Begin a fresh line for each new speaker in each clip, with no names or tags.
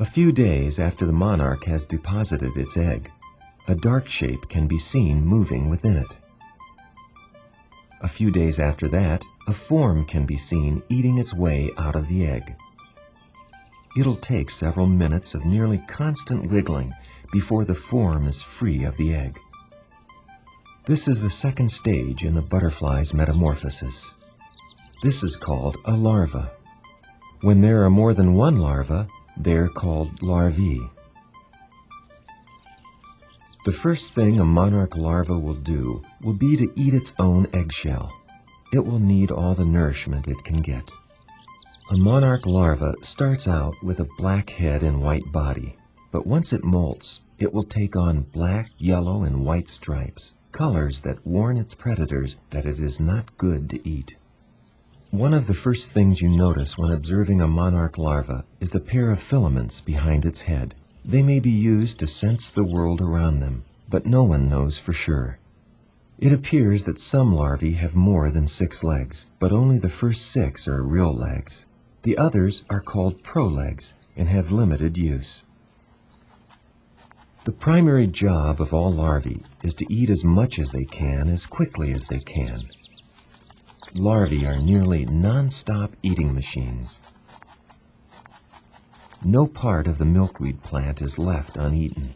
A few days after the monarch has deposited its egg, a dark shape can be seen moving within it. A few days after that, a form can be seen eating its way out of the egg. It'll take several minutes of nearly constant wiggling before the form is free of the egg. This is the second stage in the butterfly's metamorphosis. This is called a larva. When there are more than one larva, they're called larvae. The first thing a monarch larva will do will be to eat its own eggshell. It will need all the nourishment it can get. A monarch larva starts out with a black head and white body, but once it molts, it will take on black, yellow, and white stripes, colors that warn its predators that it is not good to eat. One of the first things you notice when observing a monarch larva is the pair of filaments behind its head. They may be used to sense the world around them, but no one knows for sure. It appears that some larvae have more than 6 legs, but only the first 6 are real legs. The others are called prolegs and have limited use. The primary job of all larvae is to eat as much as they can as quickly as they can. Larvae are nearly non-stop eating machines. No part of the milkweed plant is left uneaten.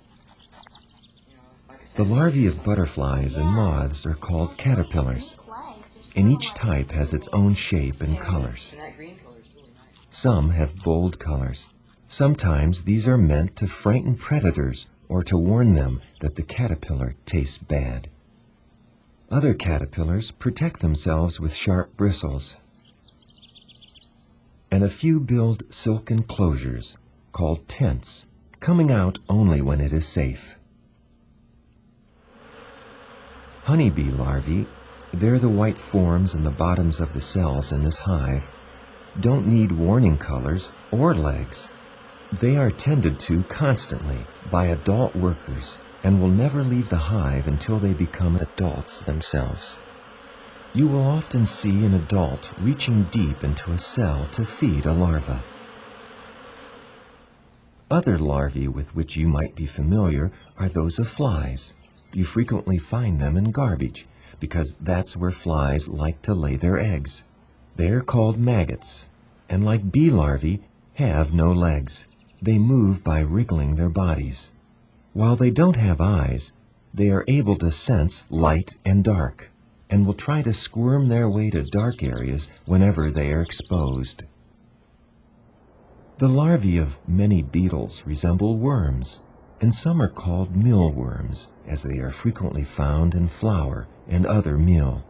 The larvae of butterflies and moths are called caterpillars, and each type has its own shape and colors. Some have bold colors. Sometimes these are meant to frighten predators or to warn them that the caterpillar tastes bad. Other caterpillars protect themselves with sharp bristles, and a few build silk enclosures called tents, coming out only when it is safe. Honeybee larvae, they're the white forms in the bottoms of the cells in this hive, don't need warning colors or legs. They are tended to constantly by adult workers and will never leave the hive until they become adults themselves. You will often see an adult reaching deep into a cell to feed a larva. Other larvae with which you might be familiar are those of flies. You frequently find them in garbage because that's where flies like to lay their eggs. They're called maggots, and like bee larvae, have no legs. They move by wriggling their bodies. While they don't have eyes, they are able to sense light and dark, and will try to squirm their way to dark areas whenever they are exposed. The larvae of many beetles resemble worms, and some are called mealworms, as they are frequently found in flour and other meal.